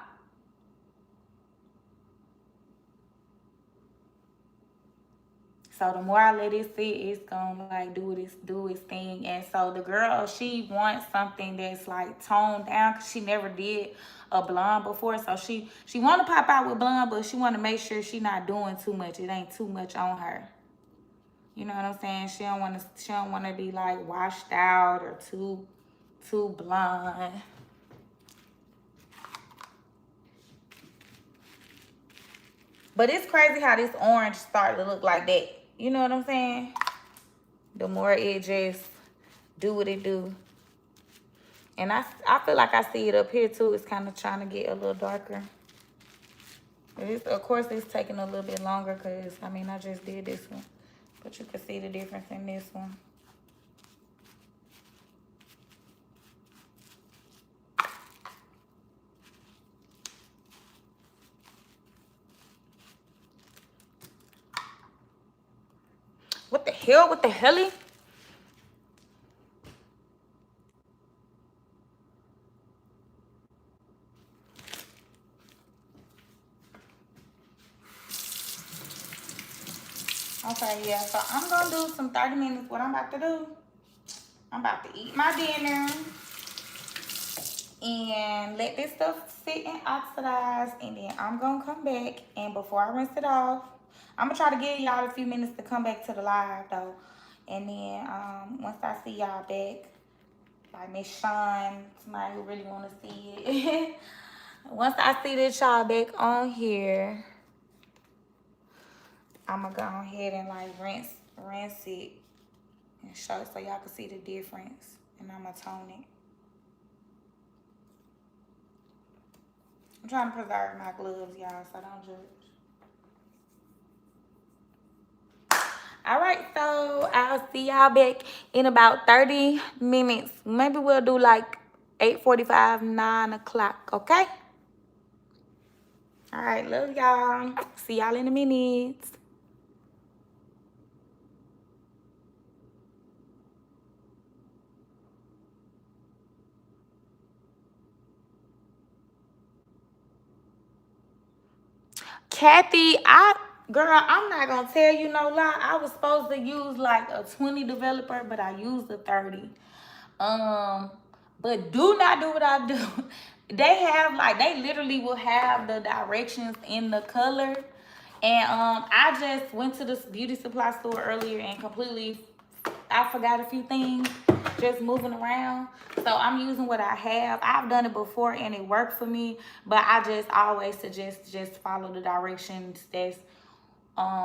So the more I let it sit, it's gonna like do its thing. And so the girl, she wants something that's like toned down because she never did a blonde before. So she want to pop out with blonde, but she want to make sure she not doing too much. It ain't too much on her. You know what I'm saying? She don't want to be like washed out or too blonde. But it's crazy how this orange start to look like that. You know what I'm saying? The more it just do what it do. And I feel like I see it up here too. It's kind of trying to get a little darker. Of course, it's taking a little bit longer because, I mean, I just did this one. But you can see the difference in this one. What the hell? What the helly? Okay, yeah. So I'm going to do some 30 minutes. What I'm about to do, I'm about to eat my dinner and let this stuff sit and oxidize. And then I'm going to come back. And before I rinse it off, I'm going to try to give y'all a few minutes to come back to the live, though. And then once I see y'all back, like Miss Sean, somebody who really want to see it. Once I see that y'all back on here, I'm going to go ahead and like rinse it and show so y'all can see the difference. And I'm going to tone it. I'm trying to preserve my gloves, y'all, so don't judge. All right, so I'll see y'all back in about 30 minutes. Maybe we'll do like 8:45, 9 o'clock, okay? All right, love y'all. See y'all in a minute. Kathy, girl, I'm not gonna tell you no lie. I was supposed to use like a 20 developer, but I used a 30. But do not do what I do. They literally will have the directions in the color. And I just went to this beauty supply store earlier and I forgot a few things just moving around. So I'm using what I have. I've done it before and it worked for me, but I just always suggest just follow the directions that's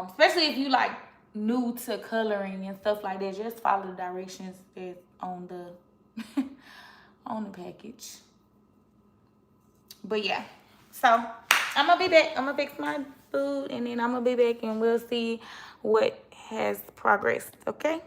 especially if you like new to coloring and stuff like that, just follow the directions that's on the on the package. But yeah, so I'm gonna be back. I'm gonna fix my food and then I'm gonna be back and we'll see what has progressed, okay?